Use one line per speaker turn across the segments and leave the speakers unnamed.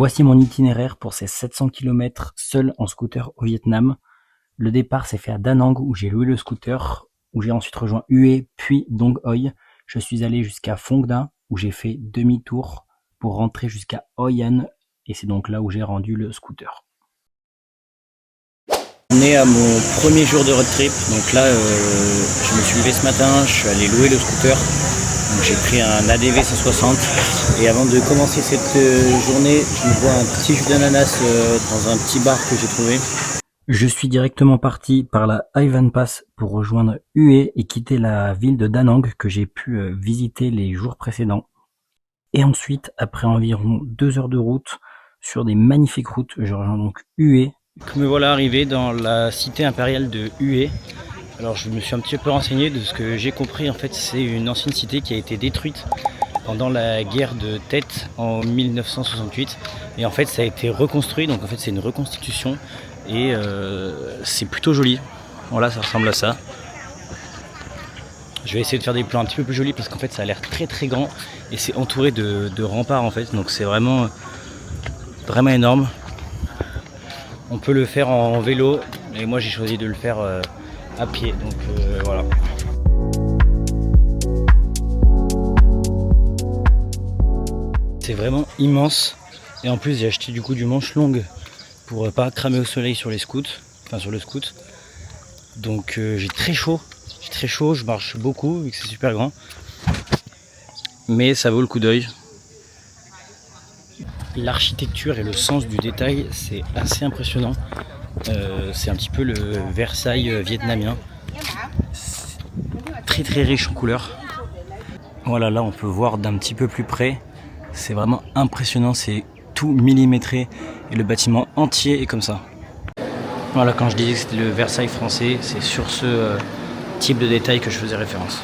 Voici mon itinéraire pour ces 700 km seul en scooter au Vietnam. Le départ s'est fait à Da Nang où j'ai loué le scooter, où j'ai ensuite rejoint Hue puis Dong Hoi. Je suis allé jusqu'à Phong Da où j'ai fait demi-tour pour rentrer jusqu'à Hoi An et c'est donc là où j'ai rendu le scooter. On est à mon premier jour de road trip, donc là je me suis levé ce matin, je suis allé louer le scooter. Donc j'ai pris un ADV 160 et avant de commencer cette journée, je me bois un petit jus d'ananas dans un petit bar que j'ai trouvé. Je suis directement parti par la Ivan Pass pour rejoindre Hue et quitter la ville de Da Nang que j'ai pu visiter les jours précédents. Et ensuite, après environ 2 heures de route sur des magnifiques routes, je rejoins donc Hue. Me voilà arrivé dans la cité impériale de Hue. Alors je me suis un petit peu renseigné, de ce que j'ai compris, en fait c'est une ancienne cité qui a été détruite pendant la guerre de Tet en 1968 et en fait ça a été reconstruit, donc en fait c'est une reconstitution et c'est plutôt joli. Voilà, ça ressemble à ça. Je vais essayer de faire des plans un petit peu plus jolis parce qu'en fait ça a l'air très très grand et c'est entouré de remparts en fait, donc c'est vraiment énorme. On peut le faire en vélo et moi j'ai choisi de le faire à pied, donc voilà. C'est vraiment immense et en plus j'ai acheté du coup du manche longue pour pas cramer au soleil sur les scouts, enfin sur le scout. Donc j'ai très chaud, je marche beaucoup vu que c'est super grand, mais ça vaut le coup d'œil. L'architecture et le sens du détail, c'est assez impressionnant. C'est un petit peu le Versailles vietnamien. Très très riche en couleurs. Voilà, là on peut voir d'un petit peu plus près. C'est vraiment impressionnant, c'est tout millimétré et le bâtiment entier est comme ça. Voilà, quand je disais que c'était le Versailles français, c'est sur ce type de détail que je faisais référence.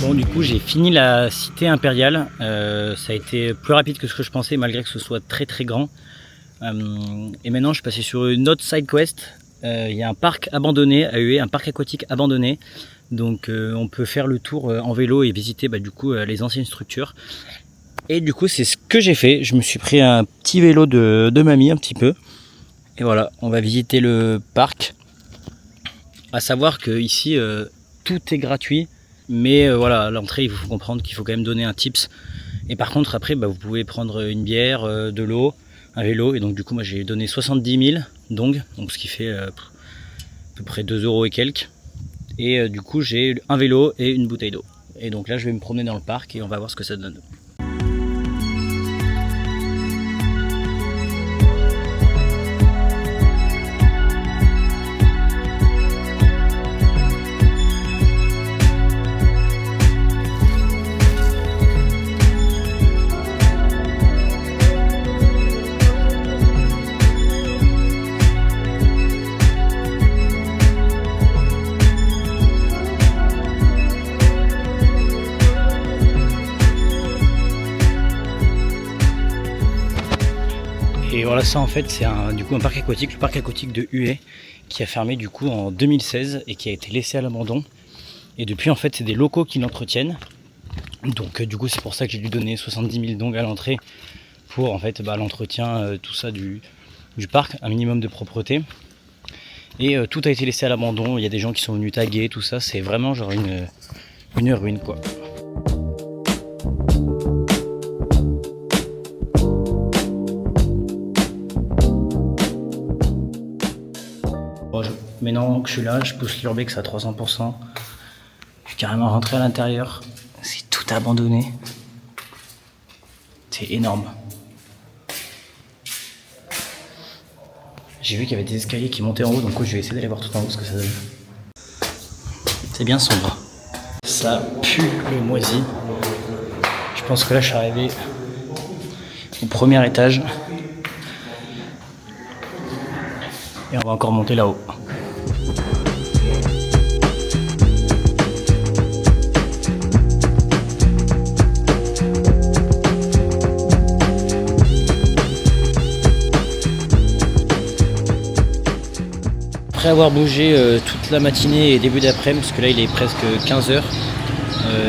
Bon, du coup j'ai fini la cité impériale, ça a été plus rapide que ce que je pensais malgré que ce soit très très grand. Et maintenant je suis passé sur une autre side quest. Il y a un parc abandonné à Hue, un parc aquatique abandonné. Donc on peut faire le tour en vélo et visiter du coup les anciennes structures. Et du coup c'est ce que j'ai fait, je me suis pris un petit vélo de mamie un petit peu. Et voilà, on va visiter le parc. À savoir que ici tout est gratuit. Mais voilà, à l'entrée, il faut comprendre qu'il faut quand même donner un tips. Et par contre, après, vous pouvez prendre une bière, de l'eau, un vélo. Et donc, du coup, moi, j'ai donné 70 000 dong, donc ce qui fait à peu près 2 € et quelques. Et du coup, j'ai un vélo et une bouteille d'eau. Et donc là, je vais me promener dans le parc et on va voir ce que ça donne. Et voilà, ça en fait c'est du coup un parc aquatique, le parc aquatique de Hue, qui a fermé du coup en 2016 et qui a été laissé à l'abandon. Et depuis en fait c'est des locaux qui l'entretiennent. Donc du coup c'est pour ça que j'ai dû donner 70 000 dong à l'entrée pour en fait l'entretien, tout ça du parc, un minimum de propreté. Et tout a été laissé à l'abandon, il y a des gens qui sont venus taguer, tout ça, c'est vraiment genre une ruine quoi. Maintenant que je suis là, je pousse l'urbex à 300%. Je suis carrément rentré à l'intérieur. C'est tout abandonné. C'est énorme. J'ai vu qu'il y avait des escaliers qui montaient en haut, donc je vais essayer d'aller voir tout en haut ce que ça donne. C'est bien sombre. Ça pue le moisi. Je pense que là je suis arrivé au premier étage. Et on va encore monter là-haut. après avoir bougé toute la matinée et début d'après-midi, parce que là il est presque 15h,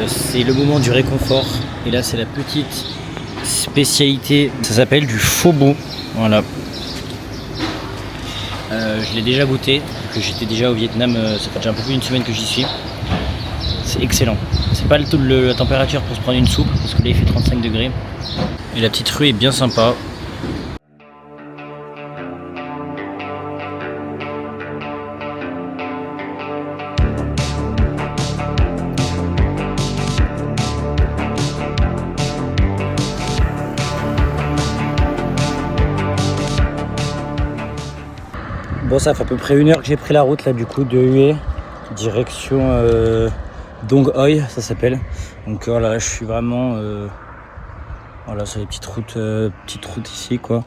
c'est le moment du réconfort. Et là c'est la petite spécialité, ça s'appelle du faux-bout. Voilà. Je l'ai déjà goûté, que j'étais déjà au Vietnam, ça fait déjà un peu plus d'une semaine que j'y suis. C'est excellent. C'est pas la température pour se prendre une soupe, parce que là il fait 35 degrés. Et la petite rue est bien sympa. Bon, ça fait à peu près 1 heure que j'ai pris la route là du coup de Hue, direction Dong Hoi, ça s'appelle. Donc voilà, je suis vraiment voilà, sur les petites routes ici quoi.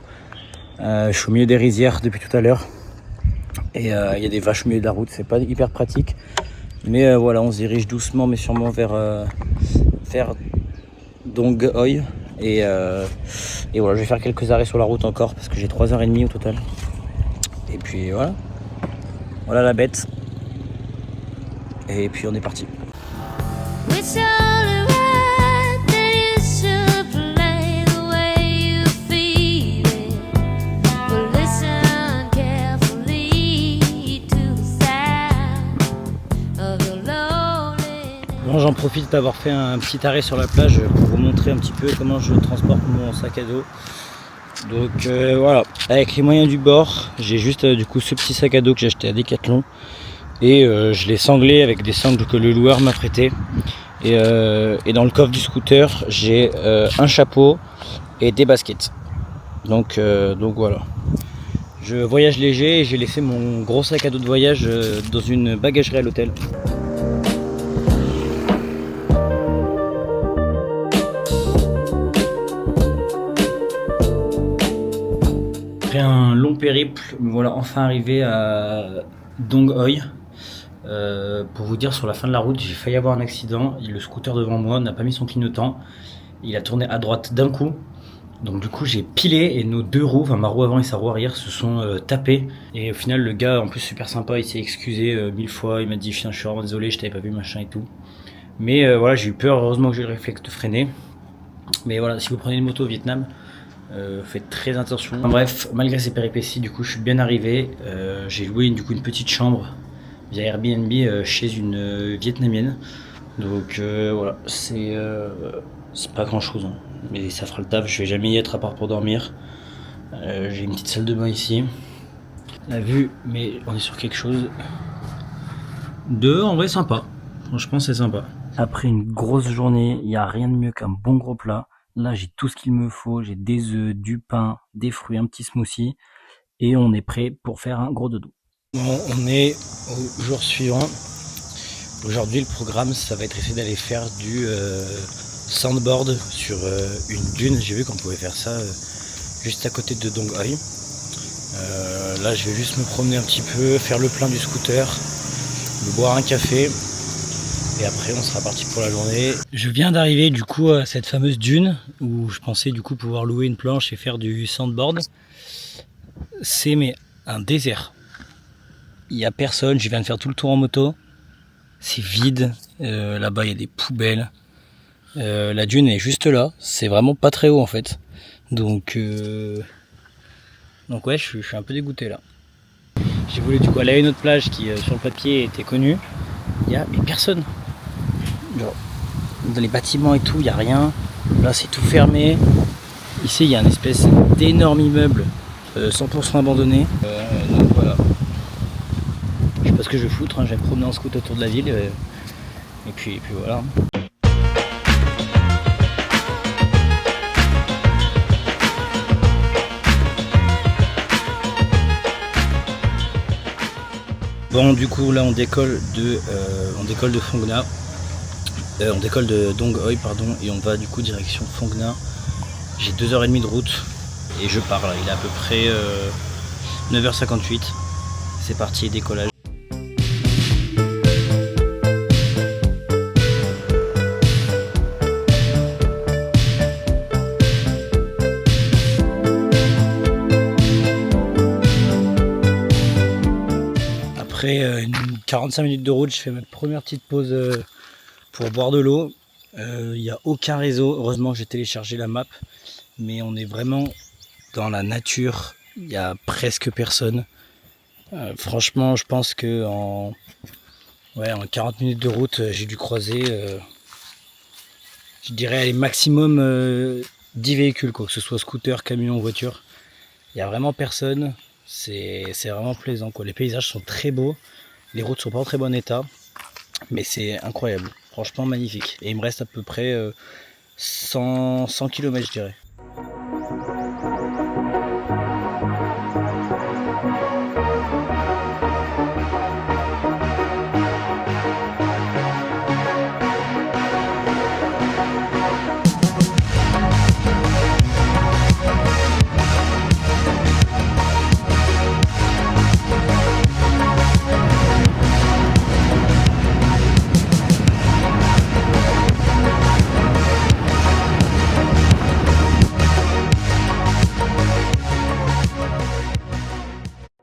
Je suis au milieu des rizières depuis tout à l'heure. Et il y a des vaches au milieu de la route, c'est pas hyper pratique. Mais voilà, on se dirige doucement mais sûrement vers Dong Hoi. Et voilà, je vais faire quelques arrêts sur la route encore parce que j'ai 3h30 au total. Et puis voilà, voilà la bête. Et puis on est parti. Bon, j'en profite d'avoir fait un petit arrêt sur la plage pour vous montrer un petit peu comment je transporte mon sac à dos. Donc voilà, avec les moyens du bord, j'ai juste du coup ce petit sac à dos que j'ai acheté à Decathlon et je l'ai sanglé avec des sangles que le loueur m'a prêté. Et dans le coffre du scooter, j'ai un chapeau et des baskets. Donc voilà. Je voyage léger et j'ai laissé mon gros sac à dos de voyage dans une bagagerie à l'hôtel. Après un long périple, me voilà enfin arrivé à Dong Hoi. Pour vous dire, sur la fin de la route, j'ai failli avoir un accident. Le scooter devant moi n'a pas mis son clignotant. Il a tourné à droite d'un coup. Donc du coup j'ai pilé et nos deux roues, enfin ma roue avant et sa roue arrière se sont tapées. Et au final le gars, en plus super sympa, il s'est excusé 1000 fois. Il m'a dit je suis vraiment désolé, je t'avais pas vu machin et tout. Mais voilà, j'ai eu peur, heureusement que j'ai eu le réflexe de freiner. Mais voilà, si vous prenez une moto au Vietnam, faites très attention. Enfin, bref, malgré ces péripéties, du coup je suis bien arrivé. J'ai loué du coup une petite chambre via Airbnb chez une Vietnamienne. Donc voilà, c'est pas grand chose, hein. Mais ça fera le taf, je vais jamais y être à part pour dormir. J'ai une petite salle de bain ici. La vue, mais on est sur quelque chose de en vrai sympa. Franchement c'est sympa. Après une grosse journée, il n'y a rien de mieux qu'un bon gros plat. Là j'ai tout ce qu'il me faut, j'ai des œufs, du pain, des fruits, un petit smoothie. Et on est prêt pour faire un gros dodo. Bon, on est au jour suivant. Aujourd'hui, le programme, ça va être essayer d'aller faire du sandboard sur une dune. J'ai vu qu'on pouvait faire ça juste à côté de Dong Hoi. Là, je vais juste me promener un petit peu, faire le plein du scooter, me boire un café. Et après, on sera parti pour la journée. Je viens d'arriver du coup à cette fameuse dune où je pensais du coup pouvoir louer une planche et faire du sandboard. C'est mais un désert. Il n'y a personne, je viens de faire tout le tour en moto. C'est vide, là-bas il y a des poubelles. La dune est juste là, c'est vraiment pas très haut en fait. Donc ouais, je suis un peu dégoûté là. J'ai voulu du coup aller à une autre plage qui sur le papier était connue. Il n'y a mais personne. Genre, dans les bâtiments et tout, il n'y a rien. Là c'est tout fermé. Ici il y a une espèce d'énorme immeuble 100% abandonné. Donc voilà. Je sais pas ce que je vais foutre, hein. Je vais me promener en scooter autour de la ville et puis voilà. Bon du coup là on décolle de Phong Nha. On décolle de Dong Hoi pardon et on va du coup direction Phong Nha. J'ai 2h30 de route et je pars là, il est à peu près 9h58. C'est parti, décollage. 45 minutes de route, je fais ma première petite pause pour boire de l'eau. Il n'y a aucun réseau, heureusement que j'ai téléchargé la map, mais on est vraiment dans la nature, il n'y a presque personne. Franchement, je pense que en 40 minutes de route, j'ai dû croiser, je dirais, allez, maximum 10 véhicules, quoi, que ce soit scooter, camion, voiture. Il n'y a vraiment personne, c'est vraiment plaisant, quoi. Les paysages sont très beaux, les routes sont pas en très bon état, mais c'est incroyable, franchement magnifique. Et il me reste à peu près 100 km, je dirais.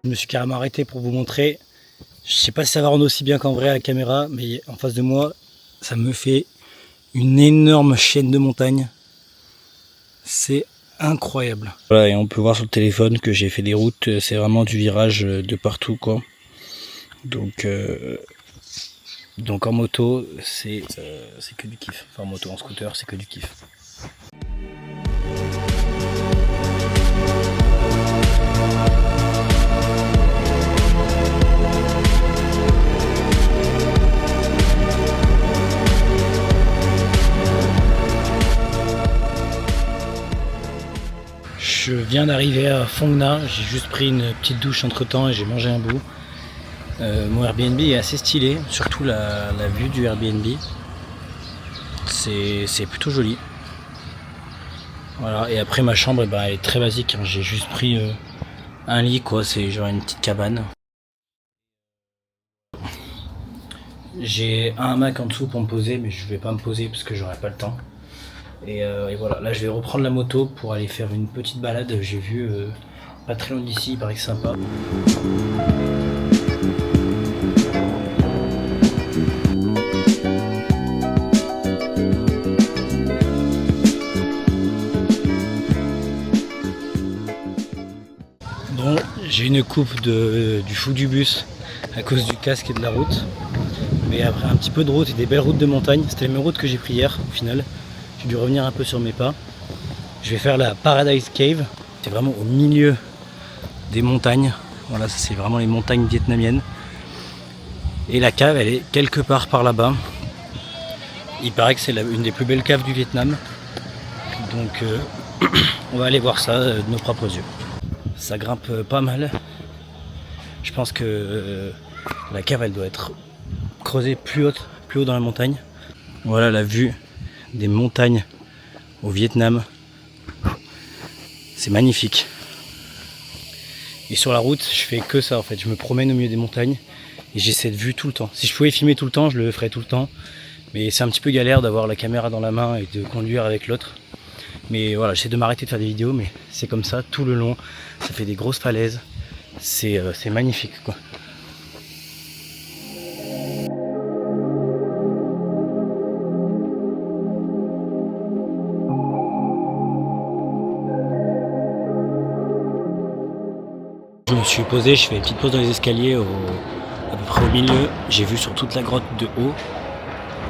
Je me suis carrément arrêté pour vous montrer. Je sais pas si ça va rendre aussi bien qu'en vrai à la caméra, mais en face de moi, ça me fait une énorme chaîne de montagnes. C'est incroyable. Voilà, et on peut voir sur le téléphone que j'ai fait des routes, c'est vraiment du virage de partout, quoi. Donc en moto, c'est que du kiff. Enfin, en moto, en scooter, c'est que du kiff. Je viens d'arriver à Phong Nha, j'ai juste pris une petite douche entre temps et j'ai mangé un bout. Mon Airbnb est assez stylé, surtout la vue du Airbnb. C'est plutôt joli. Voilà, et après ma chambre elle est très basique, hein. J'ai juste pris un lit, quoi, c'est genre une petite cabane. J'ai un hamac en dessous pour me poser, mais je vais pas me poser parce que j'aurai pas le temps. Et voilà, là je vais reprendre la moto pour aller faire une petite balade. J'ai vu pas très loin d'ici, il paraît que c'est sympa. Bon, j'ai une coupe du fou du bus à cause du casque et de la route. Mais après un petit peu de route et des belles routes de montagne, c'était les mêmes routes que j'ai pris hier au final. J'ai dû revenir un peu sur mes pas. Je vais faire la Paradise Cave. C'est vraiment au milieu des montagnes. Voilà, c'est vraiment les montagnes vietnamiennes. Et la cave, elle est quelque part par là-bas. Il paraît que c'est une des plus belles caves du Vietnam. Donc on va aller voir ça de nos propres yeux. Ça grimpe pas mal. Je pense que la cave, elle doit être creusée plus haut dans la montagne. Voilà la vue des montagnes au Vietnam. C'est magnifique. Et sur la route, je fais que ça en fait. Je me promène au milieu des montagnes et j'ai cette vue tout le temps. Si je pouvais filmer tout le temps, je le ferais tout le temps. Mais c'est un petit peu galère d'avoir la caméra dans la main et de conduire avec l'autre. Mais voilà, j'essaie de m'arrêter de faire des vidéos, mais c'est comme ça tout le long. Ça fait des grosses falaises. C'est magnifique, quoi. Je me suis posé, je fais une petite pause dans les escaliers à peu près au milieu. J'ai vu sur toute la grotte de haut.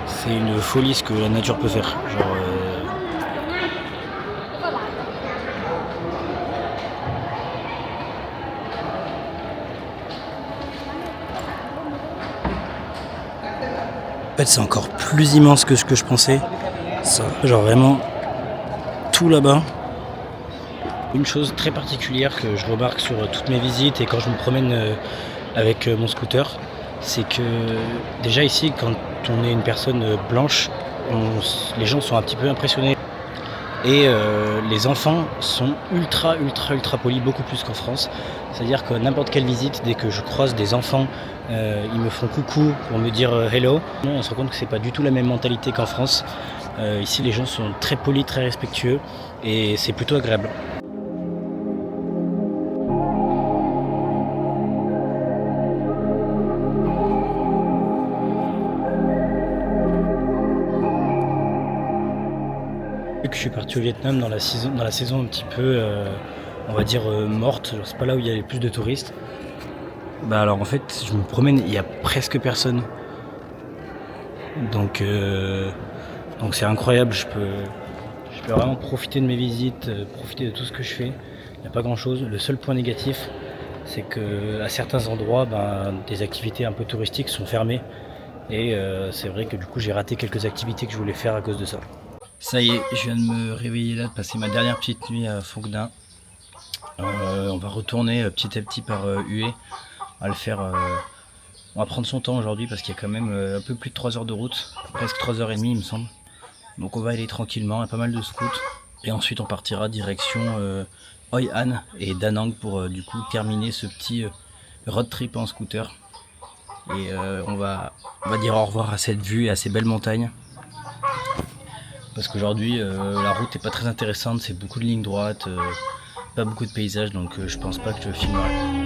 C'est une folie ce que la nature peut faire. Genre, en fait, c'est encore plus immense que ce que je pensais. Ça, genre vraiment tout là-bas. Une chose très particulière que je remarque sur toutes mes visites et quand je me promène avec mon scooter, c'est que déjà ici, quand on est une personne blanche, les gens sont un petit peu impressionnés. Et les enfants sont ultra polis, beaucoup plus qu'en France. C'est-à-dire que n'importe quelle visite, dès que je croise des enfants, ils me font coucou pour me dire hello. On se rend compte que c'est pas du tout la même mentalité qu'en France. Ici, les gens sont très polis, très respectueux et c'est plutôt agréable. Vu que je suis parti au Vietnam dans la saison un petit peu, on va dire, morte, genre c'est pas là où il y a le plus de touristes. Bah alors en fait, je me promène, il y a presque personne. Donc c'est incroyable, je peux vraiment profiter de mes visites, profiter de tout ce que je fais. Il n'y a pas grand chose. Le seul point négatif, c'est que à certains endroits, des activités un peu touristiques sont fermées. Et c'est vrai que du coup j'ai raté quelques activités que je voulais faire à cause de ça. Ça y est, je viens de me réveiller là, de passer ma dernière petite nuit à Phuoc Dinh. On va retourner petit à petit par Hue. On va le faire. On va prendre son temps aujourd'hui parce qu'il y a quand même un peu plus de 3 heures de route, presque 3h30 il me semble. Donc on va aller tranquillement, il y a pas mal de scouts. Et ensuite on partira direction Hoi An et Da Nang pour du coup terminer ce petit road trip en scooter. Et on va dire au revoir à cette vue et à ces belles montagnes. Parce qu'aujourd'hui la route est pas très intéressante, c'est beaucoup de lignes droites, pas beaucoup de paysages, donc je pense pas que je filmerai.